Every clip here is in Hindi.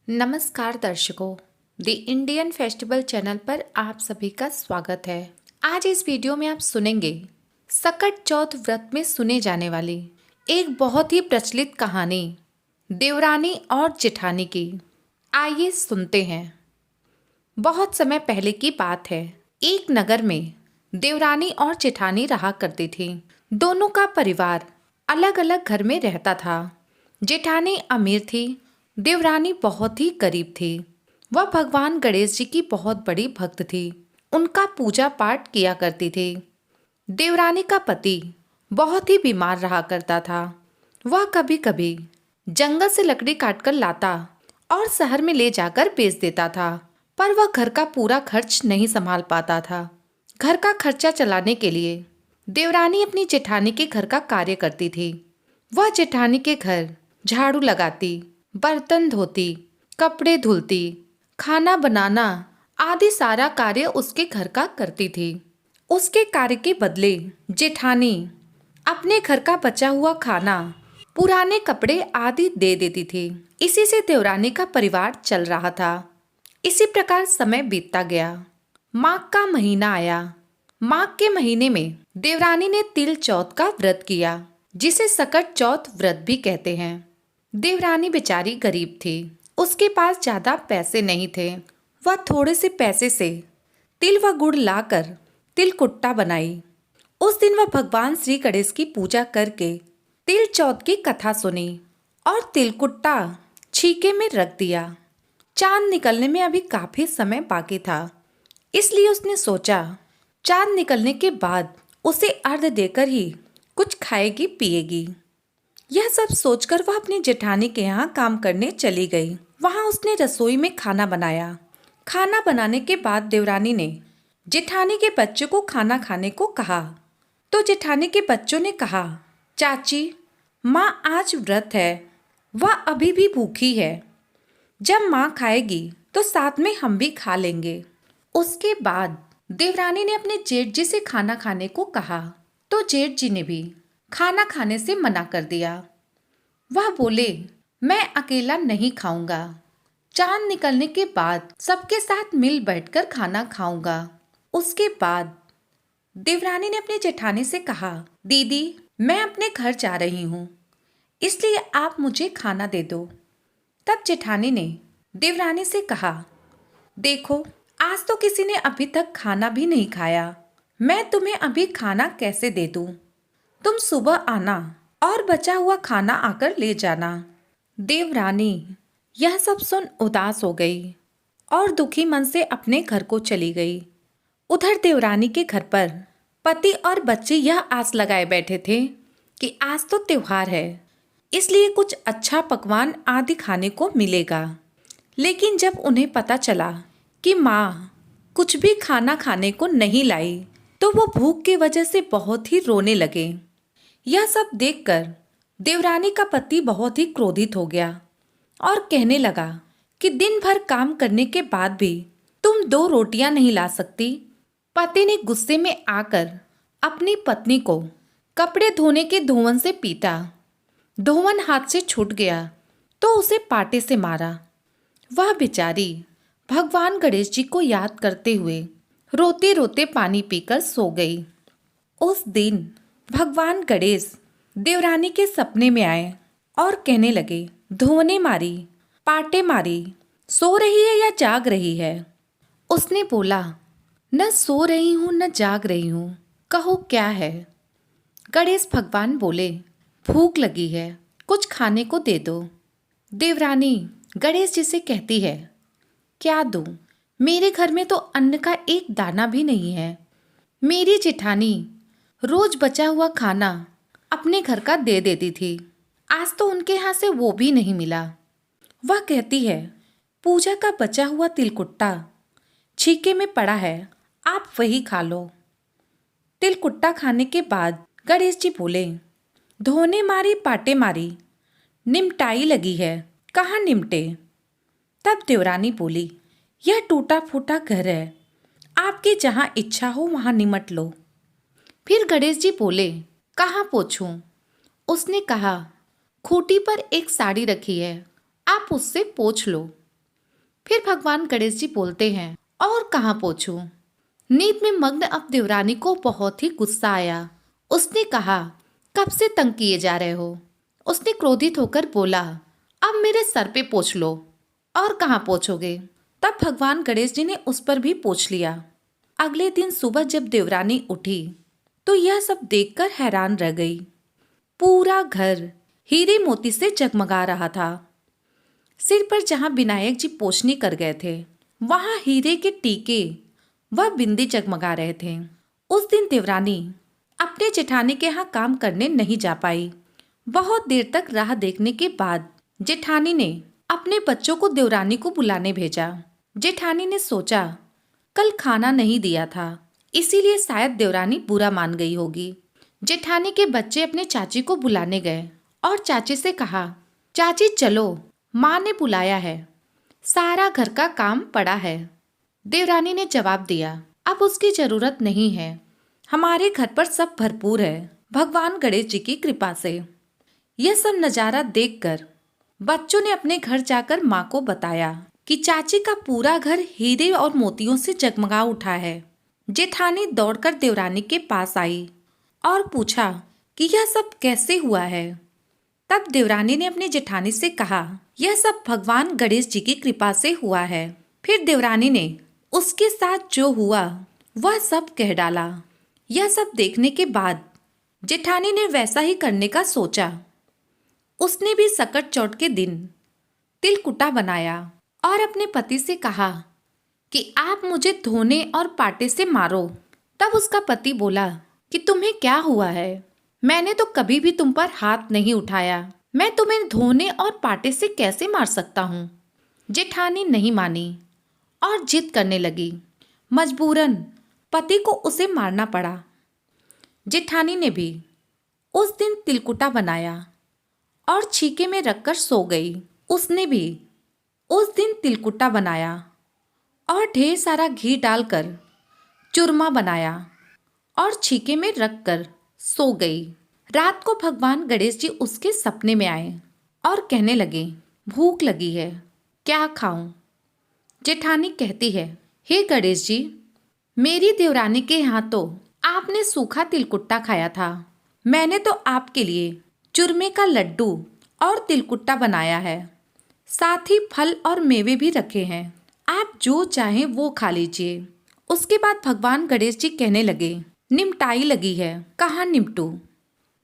नमस्कार दर्शकों, द इंडियन फेस्टिवल चैनल पर आप सभी का स्वागत है। आज इस वीडियो में आप सुनेंगे सकट चौथ व्रत में सुने जाने वाली एक बहुत ही प्रचलित कहानी देवरानी और जेठानी की। आइए सुनते हैं। बहुत समय पहले की बात है। एक नगर में देवरानी और जेठानी रहा करती थी। दोनों का परिवार अलग अलग घर में रहता था। जेठानी अमीर थी, देवरानी बहुत ही गरीब थी। वह भगवान गणेश जी की बहुत बड़ी भक्त थी। उनका पूजा पाठ किया करती थी। देवरानी का पति बहुत ही बीमार रहा करता था। वह कभी कभी जंगल से लकड़ी काटकर लाता और शहर में ले जाकर बेच देता था, पर वह घर का पूरा खर्च नहीं संभाल पाता था। घर का खर्चा चलाने के लिए देवरानी अपनी जेठानी के घर का कार्य करती थी। वह जेठानी के घर झाड़ू लगाती, बर्तन धोती, कपड़े धुलती, खाना बनाना आदि सारा कार्य उसके घर का करती थी। उसके कार्य के बदले जेठानी अपने घर का बचा हुआ खाना, पुराने कपड़े आदि दे देती थी। इसी से देवरानी का परिवार चल रहा था। इसी प्रकार समय बीतता गया। माघ का महीना आया। माघ के महीने में देवरानी ने तिल चौथ का व्रत किया, जिसे सकट चौथ व्रत भी कहते हैं। देवरानी बेचारी गरीब थी। उसके पास ज्यादा पैसे नहीं थे। वह थोड़े से पैसे से तिल व गुड़ लाकर तिलकुट्टा बनाई। उस दिन वह भगवान श्री गणेश की पूजा करके तिल चौथ की कथा सुनी और तिलकुट्टा छीके में रख दिया। चांद निकलने में अभी काफी समय बाकी था, इसलिए उसने सोचा चांद निकलने के बाद उसे अर्घ देकर ही कुछ खाएगी पिएगी। यह सब सोचकर वह अपनी जेठानी के यहाँ काम करने चली गई। वहाँ उसने रसोई में खाना बनाया। खाना बनाने के बाद देवरानी ने जेठानी के बच्चों को खाना खाने को कहा, तो जेठानी के बच्चों ने कहा, चाची, माँ आज व्रत है, वह अभी भी भूखी है। जब माँ खाएगी तो साथ में हम भी खा लेंगे। उसके बाद देवरानी ने अपने जेठ जी से खाना खाने को कहा, तो जेठ जी ने भी खाना खाने से मना कर दिया। वह बोले, मैं अकेला नहीं खाऊंगा। चांद निकलने के बाद सबके साथ मिल बैठकर खाना खाऊंगा। उसके बाद देवरानी ने अपनी जेठानी से कहा, दीदी, मैं अपने घर जा रही हूँ, इसलिए आप मुझे खाना दे दो। तब जेठानी ने देवरानी से कहा, देखो, आज तो किसी ने अभी तक खाना भी नहीं खाया। मैं तुम्हें अभी खाना कैसे दे दूं? तुम सुबह आना और बचा हुआ खाना आकर ले जाना। देवरानी यह सब सुन उदास हो गई और दुखी मन से अपने घर को चली गई। उधर देवरानी के घर पर पति और बच्चे यह आस लगाए बैठे थे कि आज तो त्योहार है, इसलिए कुछ अच्छा पकवान आदि खाने को मिलेगा। लेकिन जब उन्हें पता चला कि माँ कुछ भी खाना खाने को नहीं लाई, तो वो भूख की वजह से बहुत ही रोने लगे। यह सब देखकर देवरानी का पति बहुत ही क्रोधित हो गया और कहने लगा कि दिन भर काम करने के बाद भी तुम 2 रोटियां नहीं ला सकती। पति ने गुस्से में आकर अपनी पत्नी को कपड़े धोने के धोवन से पीटा। धोवन हाथ से छूट गया तो उसे पाटे से मारा। वह बेचारी भगवान गणेश जी को याद करते हुए रोते रोते पानी पीकर सो गई। उस दिन भगवान गणेश देवरानी के सपने में आए और कहने लगे, धोने मारी, पाटे मारी, सो रही है या जाग रही है? उसने बोला, न सो रही हूँ न जाग रही हूँ, कहो क्या है? गणेश भगवान बोले, भूख लगी है, कुछ खाने को दे दो। देवरानी गणेश जी से कहती है, क्या दूं? मेरे घर में तो अन्न का एक दाना भी नहीं है। मेरी जेठानी रोज बचा हुआ खाना अपने घर का दे देती थी, आज तो उनके यहाँ से वो भी नहीं मिला। वह कहती है, पूजा का बचा हुआ तिलकुट्टा छीके में पड़ा है, आप वही खा लो। तिलकुट्टा खाने के बाद गणेश जी बोले, धोने मारी पाटे मारी, निमटाई लगी है, कहाँ निमटे? तब देवरानी बोली, यह टूटा फूटा घर है, आपकी जहाँ इच्छा हो वहाँ निमट लो। फिर गणेश जी बोले, कहाँ पोछूं? उसने कहा, खूंटी पर एक साड़ी रखी है, आप उससे पोंछ लो। फिर भगवान गणेश जी बोलते हैं, और कहाँ पहुंचूं? नींद में मग्न अब देवरानी को बहुत ही गुस्सा आया। उसने कहा, कब से तंग किए जा रहे हो? उसने क्रोधित होकर बोला, अब मेरे सर पे पोंछ लो। और कहाँ पोंछोगे? तब भगवान गणेश जी ने उस पर भी पोंछ लिया। अगले दिन सुबह जब देवरानी उठी तो यह सब देखकर हैरान रह गई। पूरा घर हीरे मोती से जगमगा रहा था। सिर पर जहां विनायक जी पोंछनी कर गए थे, वहां हीरे के टीके व बिंदी जगमगा रहे थे। उस दिन देवरानी अपने जेठानी के यहाँ काम करने नहीं जा पाई। बहुत देर तक राह देखने के बाद जेठानी ने अपने बच्चों को देवरानी को बुलाने भेजा। जेठानी ने सोचा, कल खाना नहीं दिया था, इसीलिए शायद देवरानी बुरा मान गई होगी। जेठानी के बच्चे अपने चाची को बुलाने गए और चाची से कहा, चाची चलो, माँ ने बुलाया है, सारा घर का काम पड़ा है। देवरानी ने जवाब दिया, अब उसकी जरूरत नहीं है, हमारे घर पर सब भरपूर है, भगवान गणेश जी की कृपा से। यह सब नजारा देखकर बच्चों ने अपने घर जाकर माँ को बताया कि चाची का पूरा घर हीरे और मोतियों से जगमगा उठा है। जेठानी दौड़कर देवरानी के पास आई और पूछा कि यह सब कैसे हुआ है। तब देवरानी ने अपनी जेठानी से कहा, यह सब भगवान गणेश जी की कृपा से हुआ है। फिर देवरानी ने उसके साथ जो हुआ वह सब कह डाला। यह सब देखने के बाद जेठानी ने वैसा ही करने का सोचा। उसने भी सकट चौथ के दिन तिलकुटा बनाया और अपने पति से कहा कि आप मुझे धोने और पाटे से मारो। तब उसका पति बोला कि तुम्हें क्या हुआ है? मैंने तो कभी भी तुम पर हाथ नहीं उठाया, मैं तुम्हें धोने और पाटे से कैसे मार सकता हूँ? जेठानी नहीं मानी और जिद करने लगी। मजबूरन पति को उसे मारना पड़ा। जेठानी ने भी उस दिन तिलकुटा बनाया और छीके में रखकर सो गई। उसने भी उस दिन तिलकुटा बनाया और ढेर सारा घी डालकर चूरमा बनाया और छीके में रखकर सो गई। रात को भगवान गणेश जी उसके सपने में आए और कहने लगे, भूख लगी है, क्या खाऊं? जेठानी कहती है, हे गणेश जी, मेरी देवरानी के यहाँ तो आपने सूखा तिलकुट्टा खाया था, मैंने तो आपके लिए चूरमे का लड्डू और तिलकुट्टा बनाया है, साथ ही फल और मेवे भी रखे हैं, आप जो चाहें वो खा लीजिए। उसके बाद भगवान गणेश जी कहने लगे, निमटाई लगी है, कहाँ निमटूं?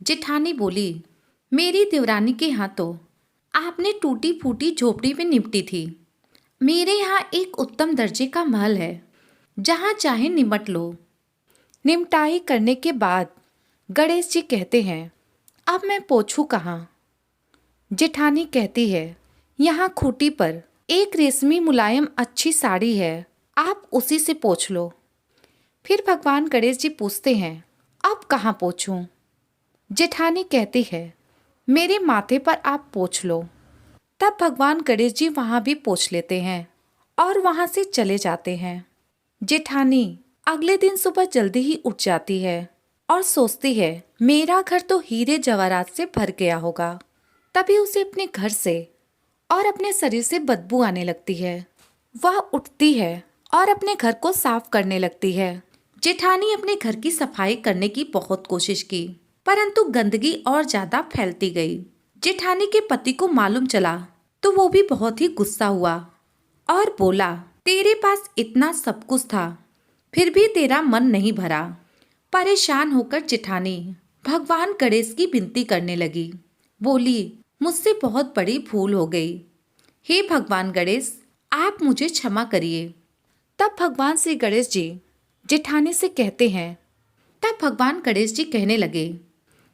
जेठानी बोली, मेरी देवरानी के यहाँ तो आपने टूटी फूटी झोपड़ी में निपटी थी, मेरे यहाँ एक उत्तम दर्जे का महल है, जहाँ चाहे निमट लो। निमटाई करने के बाद गणेश जी कहते हैं, अब मैं पोंछूं कहाँ? जेठानी कहती है, यहाँ खूंटी पर एक रेशमी मुलायम अच्छी साड़ी है, आप उसी से पोंछ लो। फिर भगवान गणेश जी पूछते हैं, अब कहाँ पोंछूं? जेठानी कहती है, मेरे माथे पर आप पोंछ लो। तब भगवान गणेश जी वहाँ भी पोंछ लेते हैं और वहाँ से चले जाते हैं। जेठानी अगले दिन सुबह जल्दी ही उठ जाती है और सोचती है, मेरा घर तो हीरे जवाहरात से भर गया होगा। तभी उसे अपने घर से और अपने शरीर से बदबू आने लगती है। वह उठती है और अपने घर को साफ करने लगती है। जेठानी अपने घर की सफाई करने की बहुत कोशिश की, परंतु गंदगी और ज्यादा फैलती गई। जेठानी के पति को मालूम चला तो वो भी बहुत ही गुस्सा हुआ और बोला, तेरे पास इतना सब कुछ था, फिर भी तेरा मन नहीं भरा। परेशान होकर जेठानी भगवान गणेश की विनती करने लगी। बोली, मुझसे बहुत बड़ी भूल हो गई, हे भगवान गणेश, आप मुझे क्षमा करिए। तब भगवान श्री गणेश जी जेठानी से कहते हैं, तब भगवान गणेश जी कहने लगे,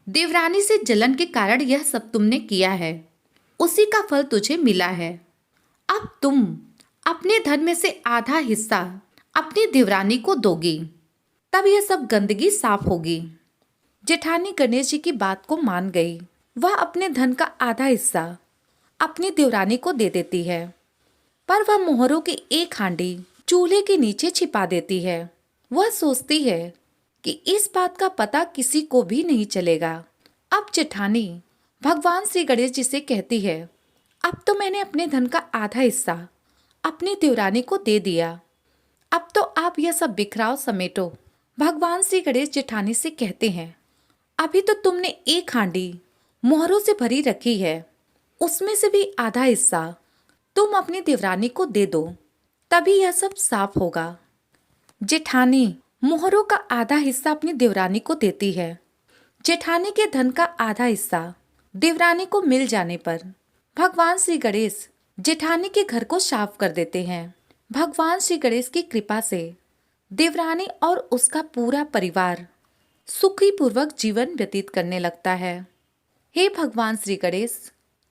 देवरानी से जलन के कारण यह सब तुमने किया है, उसी का फल तुझे मिला है। अब तुम अपने धन में से आधा हिस्सा अपनी देवरानी को दोगी, तब यह सब गंदगी साफ होगी। जेठानी गणेश जी की बात को मान गई। वह अपने धन का आधा हिस्सा अपनी देवरानी को दे देती है, पर वह मोहरों की एक हांडी चूल्हे के नीचे छिपा देती है। वह सोचती है कि इस बात का पता किसी को भी नहीं चलेगा। अब जेठानी भगवान श्री गणेश जी से कहती है, अब तो मैंने अपने धन का आधा हिस्सा अपनी देवरानी को दे दिया। अब तो आप यह सब बिखराव समेटो। भगवान श्री गणेश जेठानी से कहते हैं, अभी तो तुमने एक हांडी मोहरों से भरी रखी है, उसमें से भी आधा हिस्सा तुम अपनी देवरानी को दे दो, तभी यह सब साफ होगा। जेठानी मोहरों का आधा हिस्सा अपनी देवरानी को देती है। जेठानी के धन का आधा हिस्सा देवरानी को मिल जाने पर भगवान श्री गणेश जेठानी के घर को साफ कर देते हैं। भगवान श्री गणेश की कृपा से देवरानी और उसका पूरा परिवार सुखी पूर्वक जीवन व्यतीत करने लगता है। हे भगवान श्री गणेश,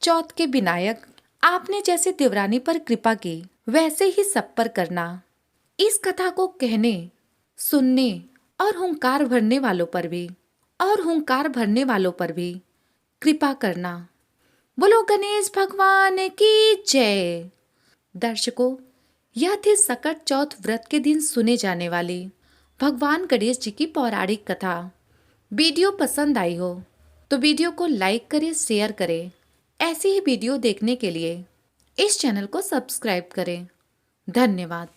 चौथ के विनायक, आपने जैसे देवरानी पर कृपा की वैसे ही सब पर करना। इस कथा को कहने, सुनने और हुंकार भरने वालों पर भी कृपा करना। बोलो गणेश भगवान की जय। दर्शकों, यह थी सकट चौथ व्रत के दिन सुने जाने वाली भगवान गणेश जी की पौराणिक कथा। वीडियो पसंद आई हो तो वीडियो को लाइक करें, शेयर करें। ऐसी ही वीडियो देखने के लिए इस चैनल को सब्सक्राइब करें। धन्यवाद।